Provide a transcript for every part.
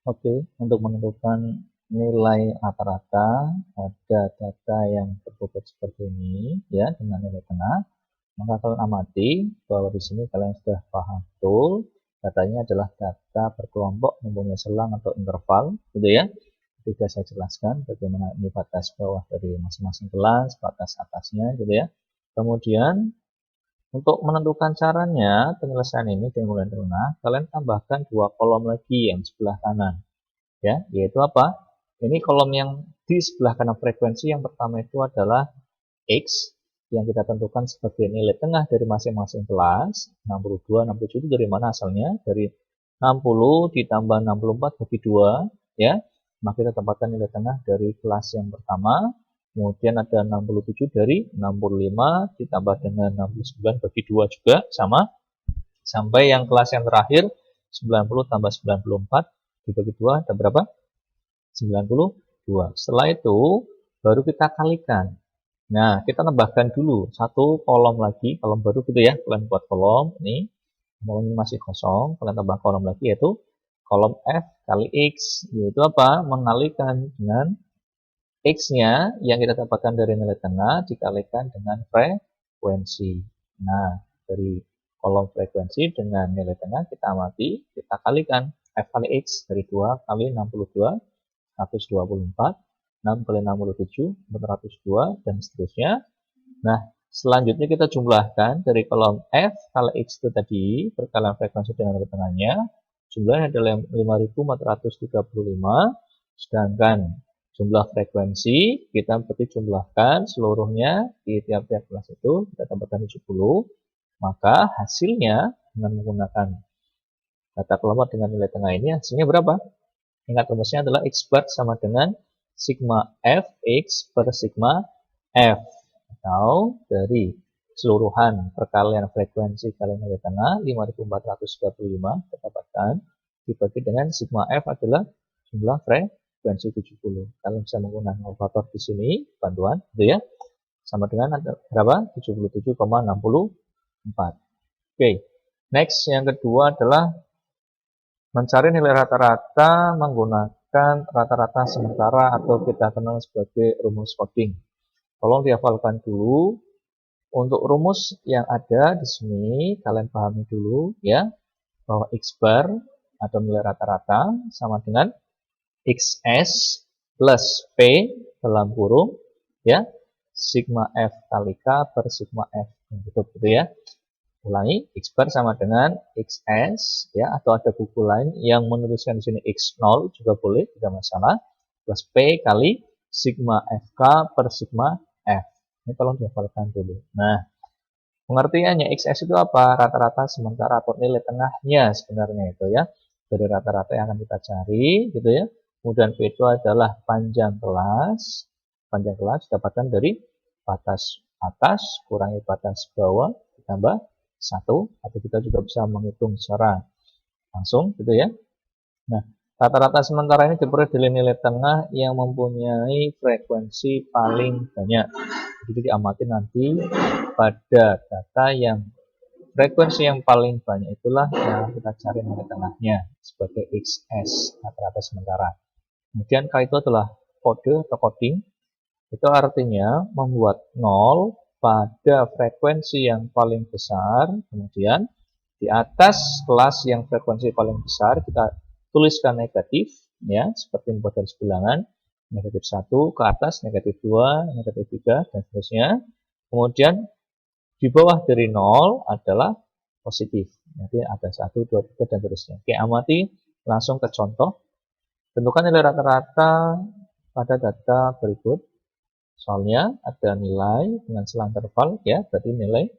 Oke, untuk menentukan nilai rata-rata pada data yang tertutup seperti ini, ya, dengan nilai tengah, maka kalian amati bahwa di sini kalian sudah paham betul, datanya adalah data berkelompok mempunyai selang atau interval, gitu ya. Sudah saya jelaskan bagaimana ini batas bawah dari masing-masing kelas, batas atasnya, gitu ya. Kemudian untuk menentukan caranya penyelesaian ini dengan nilai tengah, kalian tambahkan dua kolom lagi yang sebelah kanan, ya, yaitu apa? Ini kolom yang di sebelah kanan frekuensi yang pertama itu adalah X yang kita tentukan sebagai nilai tengah dari masing-masing kelas. 62, 67 itu dari mana asalnya? Dari 60 ditambah 64 bagi 2, ya. Maka kita tempatkan nilai tengah dari kelas yang pertama. Kemudian ada 67 dari 65 ditambah dengan 69 bagi 2 juga sama. Sampai yang kelas yang terakhir 90 tambah 94 dibagi 2 ada berapa? 92. Setelah itu baru kita kalikan. Nah, kita tambahkan dulu satu kolom lagi, kolom baru gitu ya. Kalian buat kolom, ini kolom ini masih kosong, kalian tambah kolom lagi yaitu kolom F kali X, yaitu apa? Mengalikan dengan X-nya yang kita dapatkan dari nilai tengah dikalikan dengan frekuensi. Nah, dari kolom frekuensi dengan nilai tengah kita amati, kita kalikan F kali X dari 2 kali 62, 124, 6 kali 67, 402, dan seterusnya. Nah, selanjutnya kita jumlahkan dari kolom F kali X itu tadi, perkalian frekuensi dengan nilai tengahnya, jumlahnya adalah 5435, sedangkan jumlah frekuensi kita berarti jumlahkan seluruhnya di tiap-tiap kelas itu, kita tambahkan 70, maka hasilnya dengan menggunakan data kelompok dengan nilai tengah ini, hasilnya berapa? Ingat rumusnya adalah X bar sama dengan sigma F X per sigma F, atau dari keseluruhan perkalian frekuensi kali nilai tengah 5435 kita dapatkan dibagi dengan sigma F adalah jumlah frekuensi 70. Kalian bisa menggunakan kalkulator di sini bantuan, gitu ya. Sama dengan berapa? 77,64. Oke. Next, yang kedua adalah mencari nilai rata-rata menggunakan rata-rata sementara atau kita kenal sebagai rumus coding. Tolong dihafalkan dulu. Untuk rumus yang ada di sini kalian pahami dulu ya, bahwa X bar atau nilai rata-rata sama dengan XS plus P dalam kurung ya, sigma F kali K per sigma F, gitu ya. Ulangi, X bar sama dengan XS ya, atau ada buku lain yang menuliskan di sini X0 juga boleh, tidak masalah, plus P kali sigma FK per sigma F. Ini tolong dihafalkan dulu. Nah, pengertiannya XS itu apa? Rata-rata sementara atau nilai tengahnya sebenarnya itu ya. Dari rata-rata yang akan kita cari gitu ya. Kemudian P itu adalah panjang kelas. Panjang kelas didapatkan dari batas atas kurangi batas bawah ditambah 1, atau kita juga bisa menghitung secara langsung gitu ya. Nah, rata-rata sementara ini diperoleh dari nilai tengah yang mempunyai frekuensi paling banyak. Jadi diamati nanti pada data yang frekuensi yang paling banyak itulah yang kita cari nilai tengahnya sebagai XS, rata-rata sementara. Kemudian K itu adalah kode atau coding. Itu artinya membuat 0 pada frekuensi yang paling besar, kemudian di atas kelas yang frekuensi paling besar kita tuliskan negatif ya, seperti membuat garis bilangan, negatif 1 ke atas, negatif 2, negatif 3, dan seterusnya. Kemudian di bawah dari 0 adalah positif. Nanti ada 1, 2, 3, dan seterusnya. Oke, amati langsung ke contoh. Tentukan nilai rata-rata pada data berikut. Soalnya ada nilai dengan selang interval ya, berarti nilai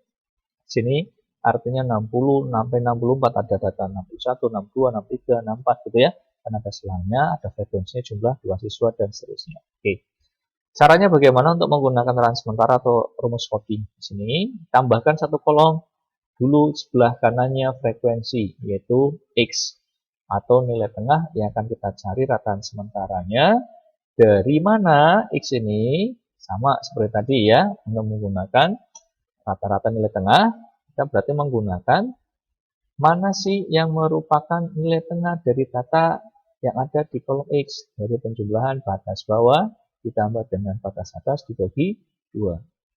sini artinya 60 sampai 64 ada data 61, 62, 63, 64 gitu ya. Dan ada selangnya, ada frekuensinya, jumlah 2 siswa dan seterusnya. Oke. Caranya bagaimana untuk menggunakan rangka sementara atau rumus coding? Di sini tambahkan satu kolom dulu sebelah kanannya frekuensi yaitu X atau nilai tengah yang akan kita cari rataan sementaranya. Dari mana X ini? Sama seperti tadi ya, untuk menggunakan rata-rata nilai tengah, kita berarti menggunakan mana sih yang merupakan nilai tengah dari data yang ada di kolom X dari penjumlahan batas bawah ditambah dengan batas atas dibagi 2.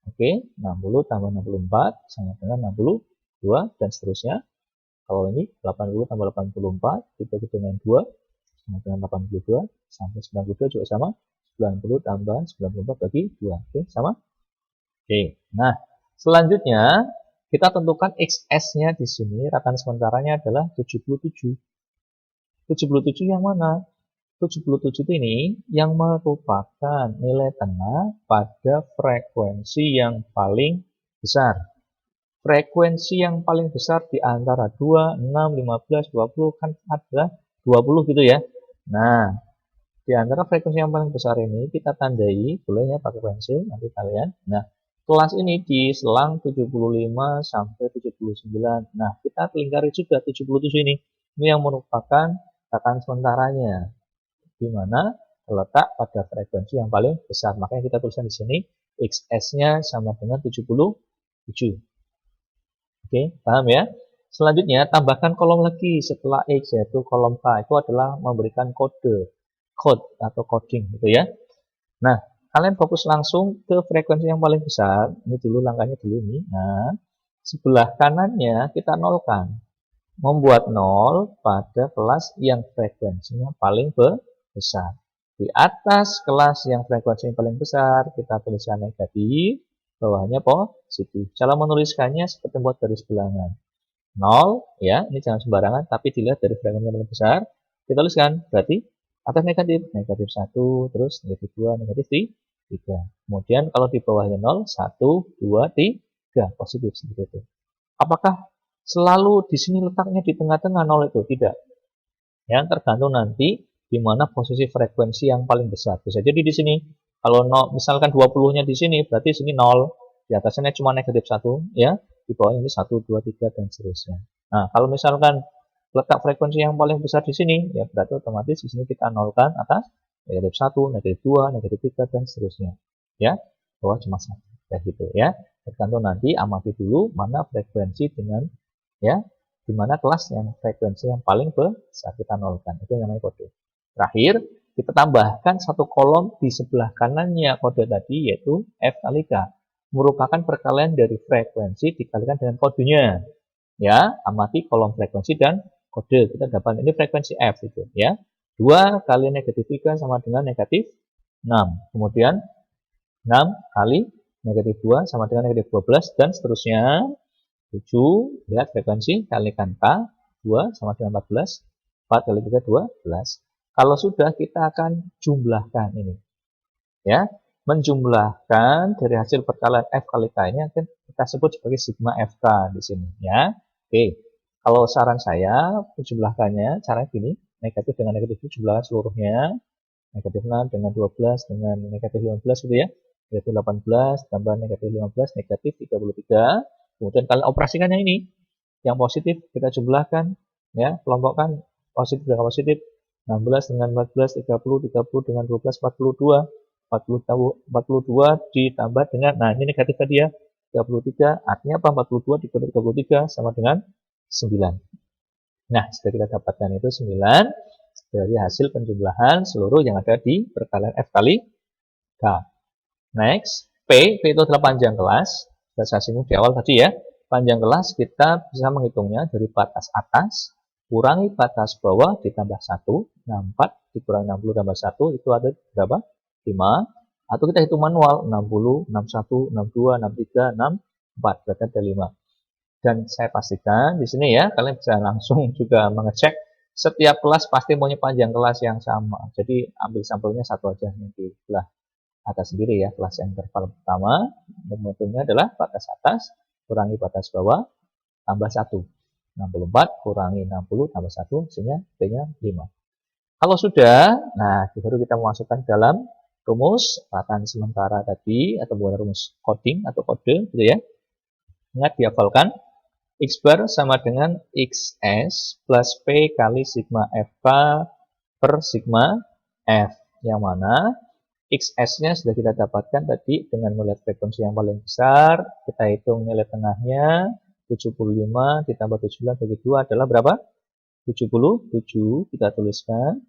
Oke, 60 tambah 64 sama dengan 62 dan seterusnya. Kalau ini 80 tambah 84 dibagi dengan 2 sama dengan 82 sampai 92 juga sama. 90 tambah 94 bagi 2. Oke, sama? Oke. Nah, selanjutnya kita tentukan XS-nya di sini, ratan sementaranya adalah 77. 77 yang mana? 77 ini yang merupakan nilai tengah pada frekuensi yang paling besar. Frekuensi yang paling besar di antara 2, 6, 15, 20 kan adalah 20 gitu ya. Nah, di antara frekuensi yang paling besar ini kita tandai, boleh ya pakai pensil nanti kalian. Nah, kelas ini di selang 75 sampai 79. Nah, kita lingkari juga 77 ini. Ini yang merupakan ratan sementaranya, di mana terletak pada frekuensi yang paling besar. Makanya kita tuliskan di sini XS-nya sama dengan 77. Oke, paham ya? Selanjutnya, tambahkan kolom lagi setelah X, yaitu kolom K. Itu adalah memberikan code atau coding gitu ya. Nah, kalian fokus langsung ke frekuensi yang paling besar. Ini dulu langkahnya dulu nih. Nah, sebelah kanannya kita nolkan. Membuat 0 pada kelas yang frekuensinya paling besar. Di atas kelas yang frekuensinya paling besar, kita tuliskan negatif, bawahnya positif. Cara menuliskannya seperti membuat garis bilangan. 0, ya, ini jangan sembarangan, tapi dilihat dari frekuensi yang paling besar. Kita tuliskan, berarti atas negatif, negatif 1, terus negatif 2, negatif 3. Kemudian kalau di bawahnya 0, 1, 2, 3, positif seperti itu. Apakah selalu di sini letaknya di tengah-tengah 0 itu? Tidak. Yang tergantung nanti di mana posisi frekuensi yang paling besar. Bisa jadi di sini, kalau 0, misalkan 20-nya di sini, berarti sini 0. Di atasnya cuma negatif 1, ya. Di bawahnya ini 1, 2, 3, dan seterusnya. Nah, kalau misalkan letak frekuensi yang paling besar di sini, ya berarti otomatis di sini kita nolkan atas negatif 1, negatif 2, negatif 3, dan seterusnya. Ya, bawah cuma 1. Kayak gitu ya. Tergantung nanti amati dulu mana frekuensi dengan ya, di mana kelas yang frekuensi yang paling besar kita nolkan. Itu yang namanya kode. Terakhir, kita tambahkan satu kolom di sebelah kanannya kode tadi, yaitu F kali K. Merupakan perkalian dari frekuensi dikalikan dengan kodenya. Ya, amati kolom frekuensi dan kode. Kita dapat ini frekuensi F itu ya. 2 kali negatif 3 sama dengan negatif 6. Kemudian 6 kali negatif 2 sama dengan negatif 12 dan seterusnya. 7, lihat frekuensi, kalikan K, 2 sama dengan 14, 4 kali 3, 12. Kalau sudah, kita akan jumlahkan ini. Ya, menjumlahkan dari hasil perkalian F kali K ini akan kita sebut sebagai sigma FK di sini. Ya, oke. Kalau saran saya, menjumlahkannya, caranya gini, negatif dengan negatif itu jumlahkan seluruhnya, negatif 6 dengan 12 dengan negatif 15 gitu ya, negatif 18 tambah negatif 15, negatif 33. Kemudian kalian operasikannya ini, yang positif kita jumlahkan, ya, kelompokkan positif dengan positif, 16 dengan 14, 30, 30 dengan 12, 42, 42 ditambah dengan, nah ini negatif tadi ya, 33, artinya apa? 42 dikurangi 33 sama dengan 9. Nah, sudah kita dapatkan itu 9 dari hasil penjumlahan seluruh yang ada di perkalian F kali K. Next, P itu adalah panjang kelas. Sudah saya singgung di awal tadi ya. Panjang kelas kita bisa menghitungnya dari batas atas, kurangi batas bawah ditambah 1. Nah, 4 dikurangi 60 tambah 1, itu ada berapa? 5. Atau kita hitung manual, 60, 61, 62, 63, 64. Berarti ada 5. Dan saya pastikan di sini ya, kalian bisa langsung juga mengecek setiap kelas pasti punya panjang kelas yang sama. Jadi ambil sampelnya satu aja yang di sebelah atas sendiri ya, kelas yang interval pertama. Momentumnya adalah batas atas kurangi batas bawah tambah 1. 64 kurangi 60 tambah 1, hasilnya P-nya 5. Kalau sudah, nah baru kita memasukkan dalam rumus ratan sementara tadi, atau bukan rumus coding atau kode gitu ya. Ingat dihafalkan, X bar sama dengan XS plus P kali sigma FK per sigma F. Yang mana XS-nya sudah kita dapatkan tadi dengan melihat frekuensi yang paling besar. Kita hitung nilai tengahnya, 75 ditambah 79 bagi 2 adalah berapa? 77 kita tuliskan.